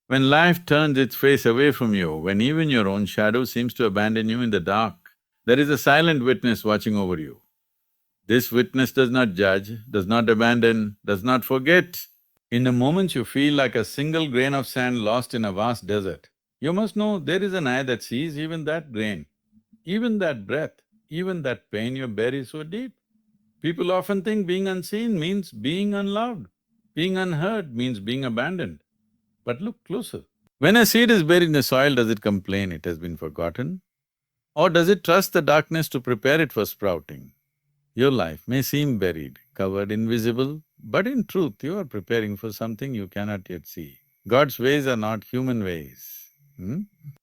When life turns its face away from you, when even your own shadow seems to abandon you in the dark, there is a silent witness watching over you. This witness does not judge, does not abandon, does not forget. In the moments you feel like a single grain of sand lost in a vast desert, you must know there is an eye that sees even that grain, even that breath, even that pain you bury so deep. People often think being unseen means being unloved, being unheard means being abandoned. But look closer. When a seed is buried in the soil, does it complain it has been forgotten? Or does it trust the darkness to prepare it for sprouting? Your life may seem buried, covered, invisible, but in truth you are preparing for something you cannot yet see. God's ways are not human ways.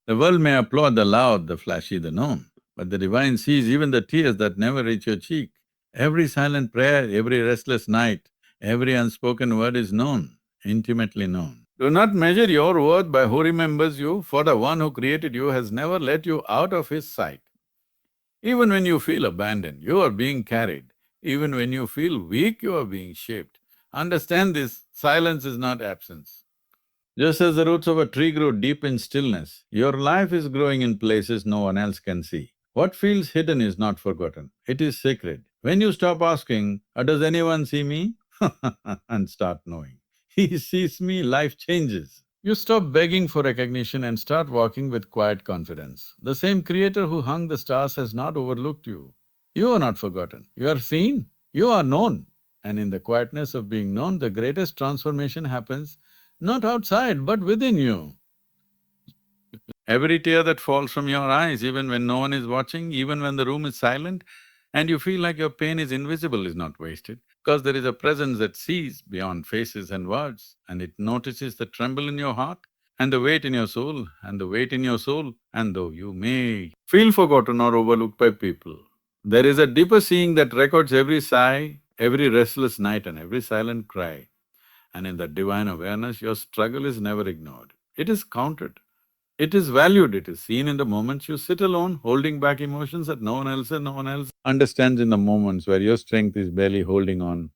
The world may applaud the loud, the flashy, the known, but the divine sees even the tears that never reach your cheek. Every silent prayer, every restless night, every unspoken word is known, intimately known. Do not measure your worth by who remembers you, for the one who created you has never let you out of his sight. Even when you feel abandoned, you are being carried. Even when you feel weak, you are being shaped. Understand this, silence is not absence. Just as the roots of a tree grow deep in stillness, your life is growing in places no one else can see. What feels hidden is not forgotten, it is sacred. When you stop asking, does anyone see me? and start knowing, he sees me, life changes. You stop begging for recognition and start walking with quiet confidence. The same creator who hung the stars has not overlooked you. You are not forgotten, you are seen, you are known. And in the quietness of being known, the greatest transformation happens not outside, but within you. Every tear that falls from your eyes, even when no one is watching, even when the room is silent, and you feel like your pain is invisible, is not wasted, because there is a presence that sees beyond faces and words, and it notices the tremble in your heart, and the weight in your soul, and the weight in your soul, and though you may feel forgotten or overlooked by people, there is a deeper seeing that records every sigh, every restless night and every silent cry. And in that divine awareness, your struggle is never ignored. It is counted. It is valued, it is seen in the moments you sit alone, holding back emotions that no one else understands, in the moments where your strength is barely holding on.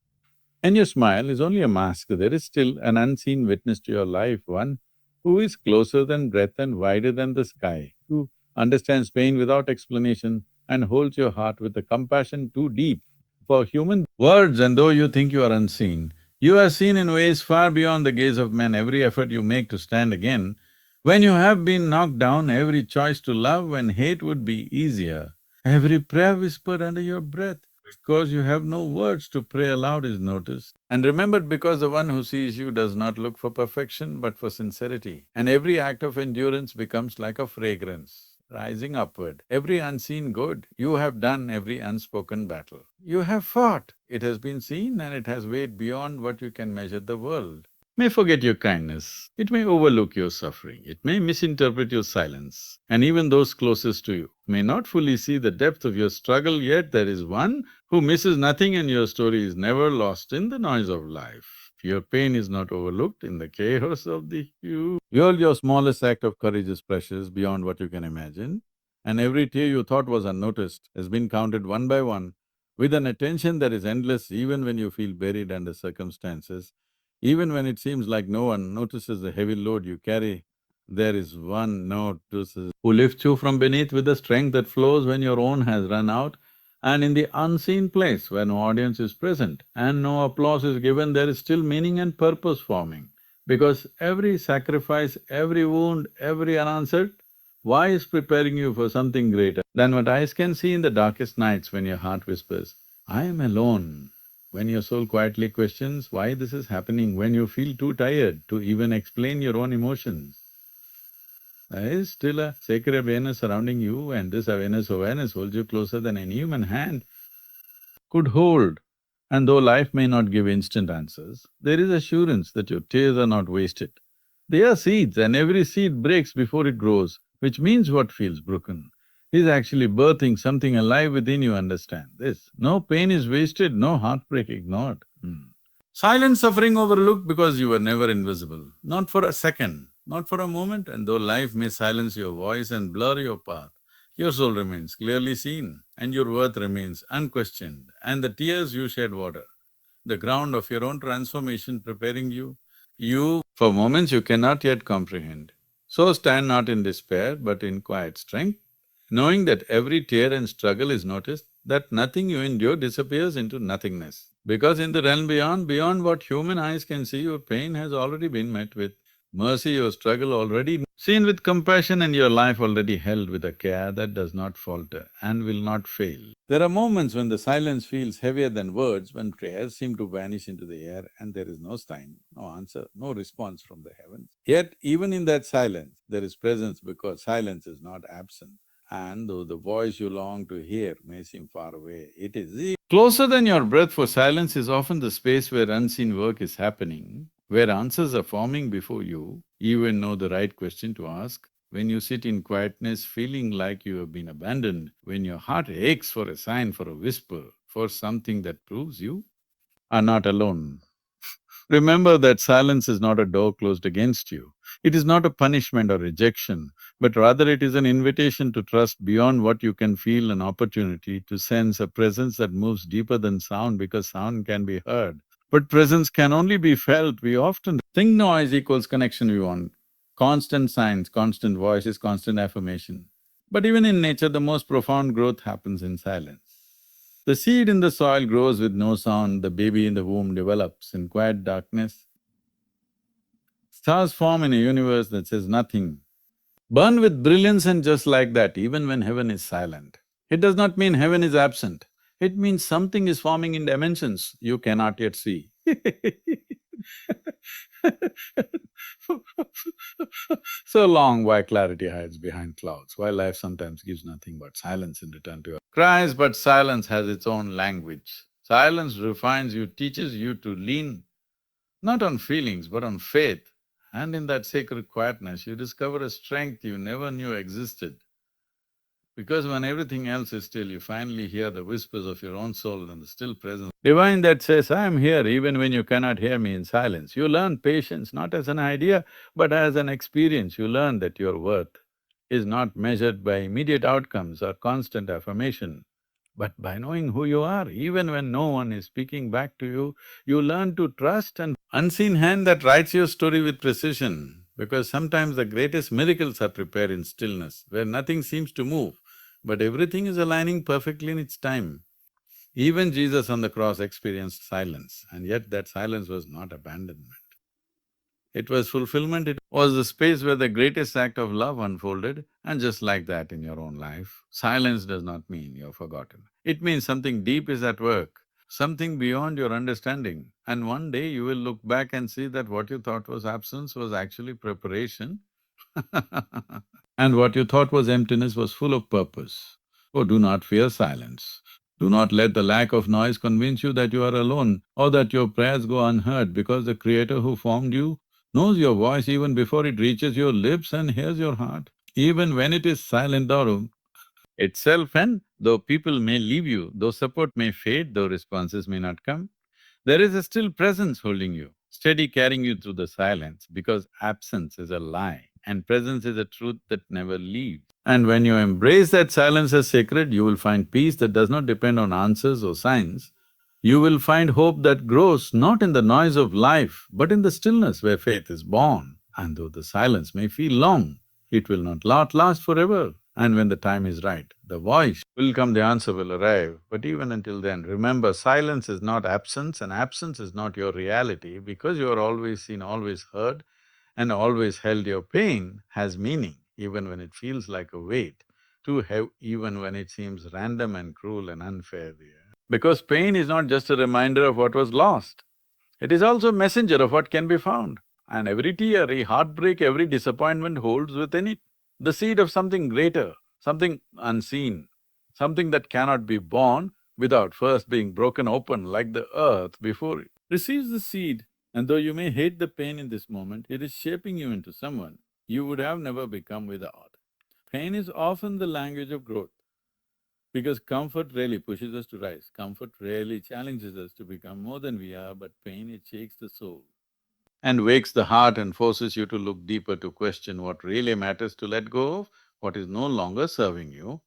And your smile is only a mask, there is still an unseen witness to your life, one who is closer than breath and wider than the sky, who understands pain without explanation and holds your heart with a compassion too deep for human words. And though you think you are unseen, you are seen in ways far beyond the gaze of men. Every effort you make to stand again, when you have been knocked down, every choice to love when hate would be easier, every prayer whispered under your breath, because you have no words to pray aloud, is noticed and remembered, because the one who sees you does not look for perfection but for sincerity. And every act of endurance becomes like a fragrance rising upward. Every unseen good you have done, every unspoken battle you have fought, it has been seen and it has weighed beyond what you can measure the world. May forget your kindness, it may overlook your suffering, it may misinterpret your silence, and even those closest to you may not fully see the depth of your struggle, yet there is one who misses nothing and your story is never lost in the noise of life. Your pain is not overlooked in the chaos of the huge. Your smallest act of courage is precious beyond what you can imagine, and every tear you thought was unnoticed has been counted one by one with an attention that is endless, even when you feel buried under circumstances. Even when it seems like no one notices the heavy load you carry, there is one notices who lifts you from beneath with the strength that flows when your own has run out. And in the unseen place where no audience is present and no applause is given, there is still meaning and purpose forming. Because every sacrifice, every wound, every unanswered why is preparing you for something greater than what eyes can see in the darkest nights when your heart whispers, I am alone. When your soul quietly questions why this is happening, when you feel too tired to even explain your own emotions, there is still a sacred awareness surrounding you, and this awareness holds you closer than any human hand could hold. And though life may not give instant answers, there is assurance that your tears are not wasted. They are seeds, and every seed breaks before it grows, which means what feels broken is actually birthing something alive within you. Understand this. No pain is wasted, no heartbreak ignored. Silent suffering overlooked because you were never invisible, not for a second, not for a moment, and though life may silence your voice and blur your path, your soul remains clearly seen, and your worth remains unquestioned, and the tears you shed water the ground of your own transformation, preparing you For moments you cannot yet comprehend. So stand not in despair, but in quiet strength, knowing that every tear and struggle is noticed, that nothing you endure disappears into nothingness. Because in the realm beyond what human eyes can see, your pain has already been met with mercy, your struggle already seen with compassion, and your life already held with a care that does not falter and will not fail. There are moments when the silence feels heavier than words, when prayers seem to vanish into the air and there is no sign, no answer, no response from the heavens. Yet even in that silence, there is presence because silence is not absent. And though the voice you long to hear may seem far away, it is closer than your breath, for silence is often the space where unseen work is happening, where answers are forming before you, even know the right question to ask. When you sit in quietness, feeling like you have been abandoned, when your heart aches for a sign, for a whisper, for something that proves you are not alone. Remember that silence is not a door closed against you. It is not a punishment or rejection, but rather it is an invitation to trust beyond what you can feel, an opportunity to sense a presence that moves deeper than sound, because sound can be heard. But presence can only be felt. We often think noise equals connection we want. Constant signs, constant voices, constant affirmation. But even in nature, the most profound growth happens in silence. The seed in the soil grows with no sound, the baby in the womb develops in quiet darkness. Stars form in a universe that says nothing, burn with brilliance, and just like that, even when heaven is silent. It does not mean heaven is absent, it means something is forming in dimensions you cannot yet see. So long why clarity hides behind clouds, why life sometimes gives nothing but silence in return to your cries, but silence has its own language. Silence refines you, teaches you to lean not on feelings but on faith. And in that sacred quietness, you discover a strength you never knew existed. Because when everything else is still, you finally hear the whispers of your own soul and the still presence. Divine that says, I am here even when you cannot hear me in silence. You learn patience not as an idea, but as an experience. You learn that your worth is not measured by immediate outcomes or constant affirmation, but by knowing who you are. Even when no one is speaking back to you, you learn to trust an unseen hand that writes your story with precision. Because sometimes the greatest miracles are prepared in stillness, where nothing seems to move, but everything is aligning perfectly in its time. Even Jesus on the cross experienced silence, and yet that silence was not abandonment. It was fulfillment, it was the space where the greatest act of love unfolded, and just like that in your own life, silence does not mean you're forgotten. It means something deep is at work, something beyond your understanding, and one day you will look back and see that what you thought was absence was actually preparation. And what you thought was emptiness was full of purpose. Oh, do not fear silence. Do not let the lack of noise convince you that you are alone or that your prayers go unheard, because the Creator who formed you knows your voice even before it reaches your lips and hears your heart, even when it is silent or itself. And though people may leave you, though support may fade, though responses may not come, there is a still presence holding you, steady carrying you through the silence, because absence is a lie and presence is a truth that never leaves. And when you embrace that silence as sacred, you will find peace that does not depend on answers or signs. You will find hope that grows not in the noise of life, but in the stillness where faith is born. And though the silence may feel long, it will not last forever. And when the time is right, the voice will come, the answer will arrive. But even until then, remember, silence is not absence, and absence is not your reality. Because you are always seen, always heard, and always held, your pain has meaning, even when it feels like a weight, too heavy, even when it seems random and cruel and unfair. Because pain is not just a reminder of what was lost, it is also a messenger of what can be found. And every tear, every heartbreak, every disappointment holds within it the seed of something greater, something unseen, something that cannot be born without first being broken open, like the earth before it receives the seed. And though you may hate the pain in this moment, it is shaping you into someone you would have never become without. Pain is often the language of growth, because comfort rarely pushes us to rise, comfort rarely challenges us to become more than we are, but pain, it shakes the soul and wakes the heart and forces you to look deeper, to question what really matters, to let go of what is no longer serving you.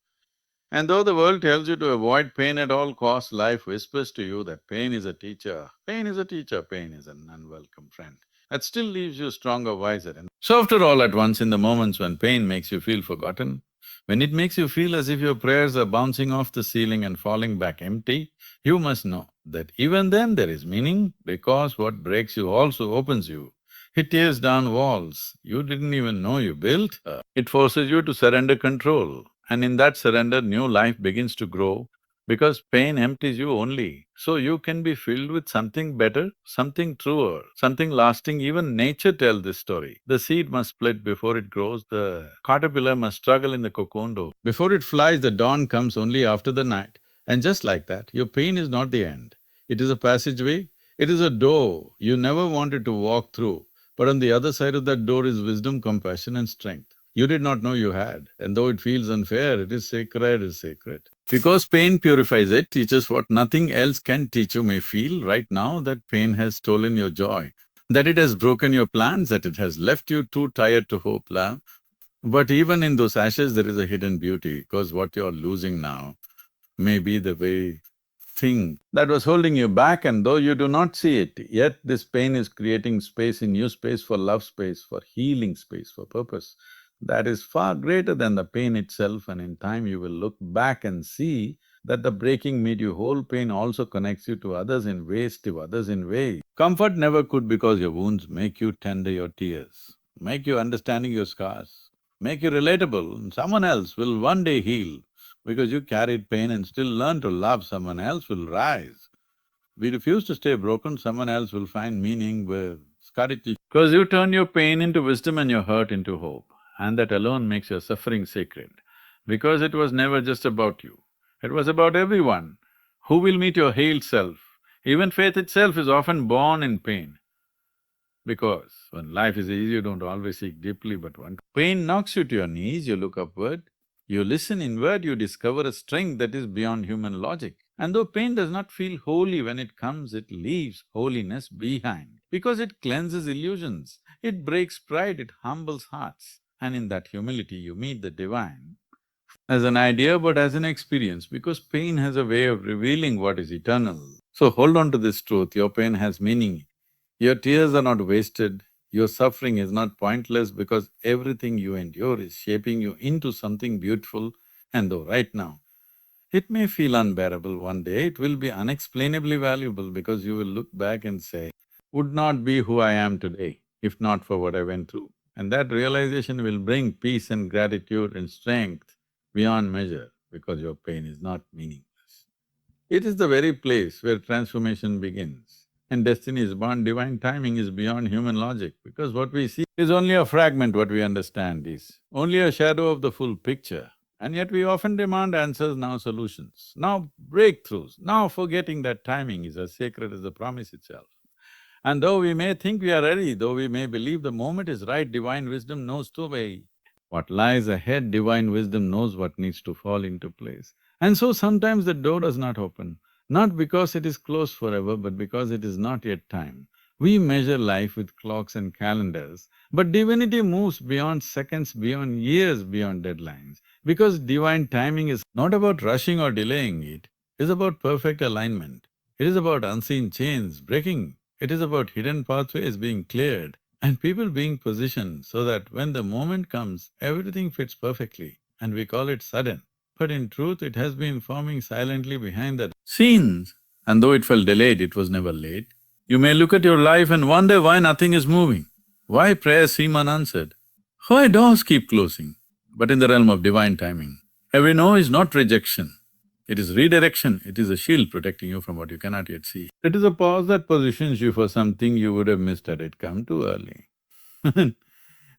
And though the world tells you to avoid pain at all costs, life whispers to you that pain is a teacher, pain is a teacher, pain is an unwelcome friend. that still leaves you stronger, wiser. And so after all, at once, in the moments when pain makes you feel forgotten, when it makes you feel as if your prayers are bouncing off the ceiling and falling back empty, you must know that even then there is meaning, because what breaks you also opens you. It tears down walls you didn't even know you built. It forces you to surrender control, and in that surrender, new life begins to grow, because pain empties you only, so you can be filled with something better, something truer, something lasting. Even nature tells this story. The seed must split before it grows, the caterpillar must struggle in the cocoon. Before it flies, the dawn comes only after the night. And just like that, your pain is not the end. It is a passageway, it is a door you never wanted to walk through, but on the other side of that door is wisdom, compassion and strength you did not know you had. And though it feels unfair, it is sacred, is sacred. Because pain purifies it, teaches what nothing else can teach. You may feel right now that pain has stolen your joy, that it has broken your plans, that it has left you too tired to hope, love. But even in those ashes, there is a hidden beauty, because what you're losing now may be the very thing that was holding you back, and though you do not see it, yet this pain is creating space in you, space for love, space for healing, space for purpose. That is far greater than the pain itself, and in time you will look back and see that the breaking made you whole. Pain also connects you to others in ways, to others in ways. Comfort never could, because your wounds make you tender your tears, make you understanding your scars, make you relatable, and someone else will one day heal. Because you carried pain and still learn to love, someone else will rise. We refuse to stay broken, someone else will find meaning where scarred. Because you turn your pain into wisdom and your hurt into hope, and that alone makes your suffering sacred. Because it was never just about you, it was about everyone who will meet your healed self. Even faith itself is often born in pain. Because when life is easy, you don't always seek deeply, but when pain knocks you to your knees, you look upward, you listen inward, you discover a strength that is beyond human logic. And though pain does not feel holy when it comes, it leaves holiness behind. Because it cleanses illusions, it breaks pride, it humbles hearts. And in that humility, you meet the divine as an idea but as an experience, because pain has a way of revealing what is eternal. So hold on to this truth, your pain has meaning. Your tears are not wasted, your suffering is not pointless, because everything you endure is shaping you into something beautiful. And though right now it may feel unbearable, one day it will be unexplainably valuable, because you will look back and say, would not be who I am today if not for what I went through. And that realization will bring peace and gratitude and strength beyond measure, because your pain is not meaningless. It is the very place where transformation begins. And destiny is born, divine timing is beyond human logic, because what we see is only a fragment, what we understand is only a shadow of the full picture. And yet we often demand answers, now solutions, now breakthroughs, now forgetting that timing is as sacred as the promise itself. And though we may think we are ready, though we may believe the moment is right, divine wisdom knows the way. What lies ahead, divine wisdom knows what needs to fall into place. And so sometimes the door does not open, not because it is closed forever, but because it is not yet time. We measure life with clocks and calendars, but divinity moves beyond seconds, beyond years, beyond deadlines. Because divine timing is not about rushing or delaying it is about perfect alignment. It is about unseen chains breaking. It is about hidden pathways being cleared and people being positioned so that when the moment comes, everything fits perfectly, and we call it sudden. But in truth, it has been forming silently behind the scenes, and though it felt delayed, it was never late. You may look at your life and wonder why nothing is moving, why prayers seem unanswered, why doors keep closing. But in the realm of divine timing, every no is not rejection, it is redirection, it is a shield protecting you from what you cannot yet see. It is a pause that positions you for something you would have missed had it come too early.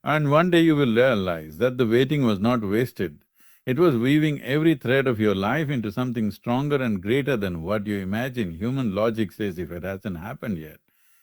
And one day you will realize that the waiting was not wasted. It was weaving every thread of your life into something stronger and greater than what you imagine. Human logic says if it hasn't happened yet,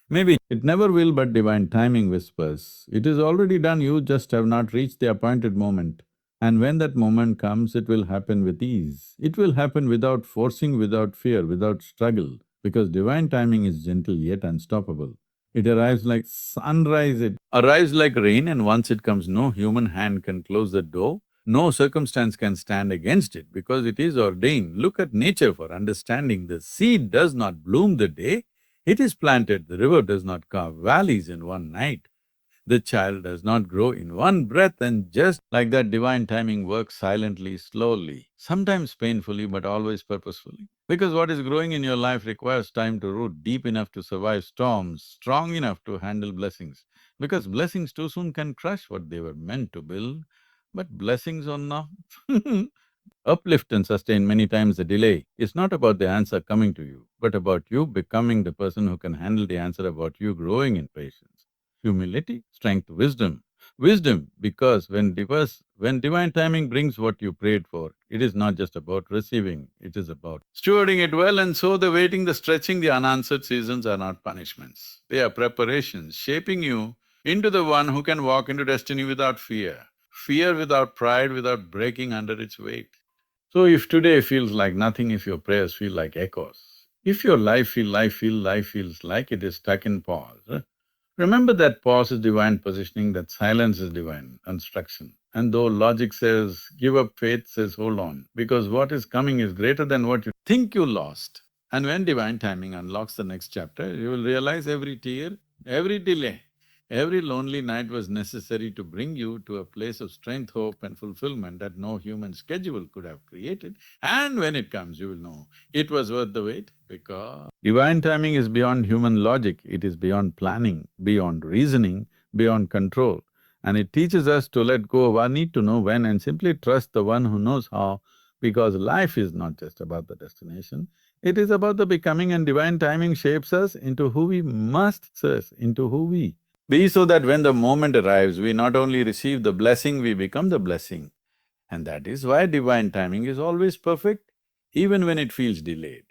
maybe it never will, but divine timing whispers, it is already done, you just have not reached the appointed moment. And when that moment comes, it will happen with ease. It will happen without forcing, without fear, without struggle, because divine timing is gentle yet unstoppable. It arrives like sunrise, it arrives like rain, and once it comes, no human hand can close the door, no circumstance can stand against it, because it is ordained. Look at nature for understanding. The seed does not bloom the day It is planted, the river does not carve valleys in one night. The child does not grow in one breath, and just like that, divine timing works silently, slowly, sometimes painfully, but always purposefully. Because what is growing in your life requires time to root deep enough to survive storms, strong enough to handle blessings. Because blessings too soon can crush what they were meant to build, but blessings are not uplift and sustain many times the delay. It's not about the answer coming to you, but about you becoming the person who can handle the answer, about you growing in patience, humility, strength, wisdom. Wisdom, because when divine timing brings what you prayed for, it is not just about receiving, it is about stewarding it well. And so the waiting, the stretching, the unanswered seasons are not punishments. They are preparations, shaping you into the one who can walk into destiny without fear. Fear without pride, without breaking under its weight. So if today feels like nothing, if your prayers feel like echoes, if your life feels like it is stuck in pause, remember that pause is divine positioning, that silence is divine instruction. And though logic says give up, faith says hold on, because what is coming is greater than what you think you lost. And when divine timing unlocks the next chapter, you will realize every tear, every delay, every lonely night was necessary to bring you to a place of strength, hope and fulfillment that no human schedule could have created. And when it comes, you will know it was worth the wait, because divine timing is beyond human logic, it is beyond planning, beyond reasoning, beyond control. And it teaches us to let go of our need to know when and simply trust the one who knows how, because life is not just about the destination, it is about the becoming, and divine timing shapes us into who we must serve, into who we be, so that when the moment arrives, we not only receive the blessing, we become the blessing. And that is why divine timing is always perfect, even when it feels delayed.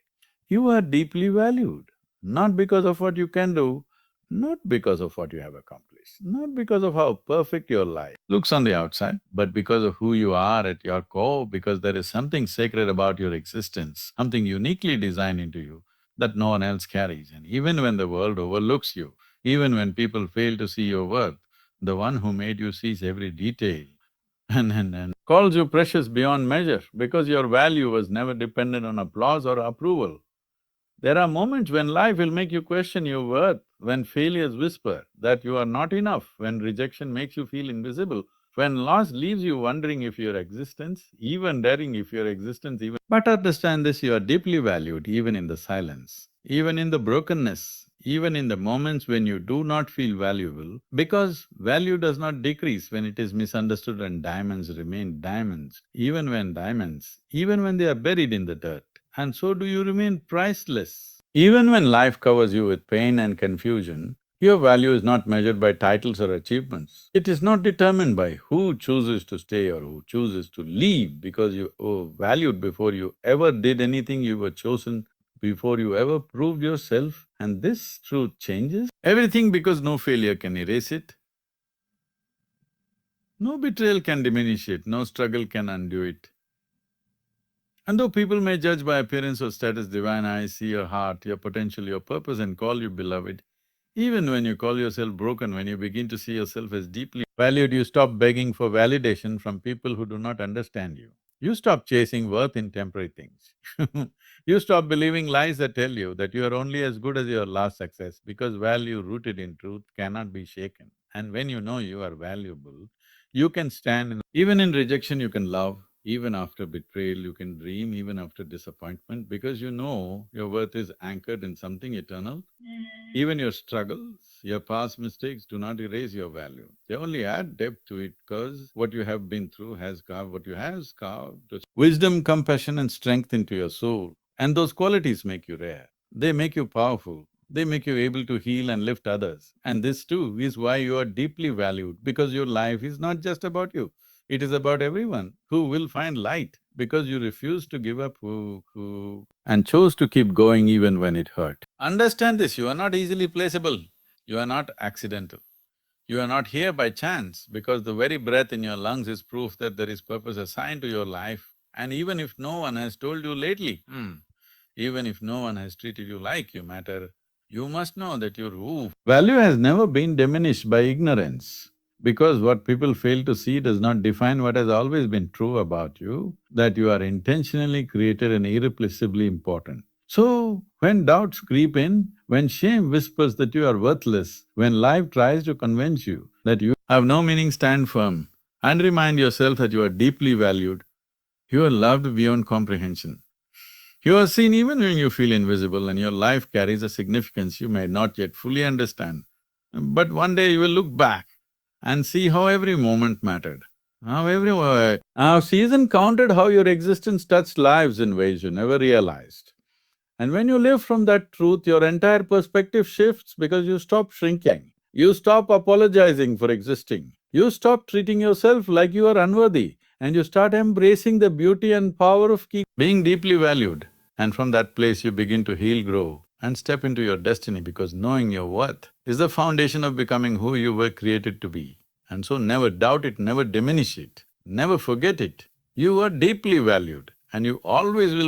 You are deeply valued, not because of what you can do, not because of what you have accomplished, not because of how perfect your life looks on the outside, but because of who you are at your core, because there is something sacred about your existence, something uniquely designed into you that no one else carries. And even when the world overlooks you, even when people fail to see your worth, the one who made you sees every detail and calls you precious beyond measure, because your value was never dependent on applause or approval. There are moments when life will make you question your worth, when failures whisper that you are not enough, when rejection makes you feel invisible, when loss leaves you wondering if your existence, even daring if your existence even… But understand this, you are deeply valued even in the silence, even in the brokenness, even in the moments when you do not feel valuable, because value does not decrease when it is misunderstood, and diamonds remain diamonds, even when they are buried in the dirt. And so do you remain priceless. Even when life covers you with pain and confusion, your value is not measured by titles or achievements. It is not determined by who chooses to stay or who chooses to leave, because you were valued before you ever did anything, you were chosen before you ever proved yourself. And this truth changes everything, because no failure can erase it, no betrayal can diminish it, no struggle can undo it. And though people may judge by appearance or status, divine eyes see your heart, your potential, your purpose and call you beloved. Even when you call yourself broken, when you begin to see yourself as deeply valued, you stop begging for validation from people who do not understand you. You stop chasing worth in temporary things. You stop believing lies that tell you that you are only as good as your last success, because value rooted in truth cannot be shaken. And when you know you are valuable, you can stand in… Even in rejection you can love, even after betrayal you can dream, even after disappointment, because you know your worth is anchored in something eternal. Even your struggles, your past mistakes do not erase your value. They only add depth to it, because what you have been through has carved what you have carved wisdom, compassion and strength into your soul. And those qualities make you rare. They make you powerful. They make you able to heal and lift others. And this too is why you are deeply valued, because your life is not just about you. It is about everyone who will find light, because you refuse to give up, and chose to keep going even when it hurt. Understand this, you are not easily placeable, you are not accidental. You are not here by chance, because the very breath in your lungs is proof that there is purpose assigned to your life. And even if no one has told you lately, even if no one has treated you like you matter, you must know that your value has never been diminished by ignorance. Because what people fail to see does not define what has always been true about you, that you are intentionally created and irreplaceably important. So, when doubts creep in, when shame whispers that you are worthless, when life tries to convince you that you have no meaning, stand firm and remind yourself that you are deeply valued, you are loved beyond comprehension. You are seen even when you feel invisible, and your life carries a significance you may not yet fully understand. But one day you will look back and see how every moment mattered, how season counted, how your existence touched lives in ways you never realized. And when you live from that truth, your entire perspective shifts because you stop shrinking. You stop apologizing for existing. You stop treating yourself like you are unworthy, and you start embracing the beauty and power of being deeply valued. And from that place, you begin to heal, grow, and step into your destiny, because knowing your worth is the foundation of becoming who you were created to be. And so never doubt it, never diminish it, never forget it. You are deeply valued, and you always will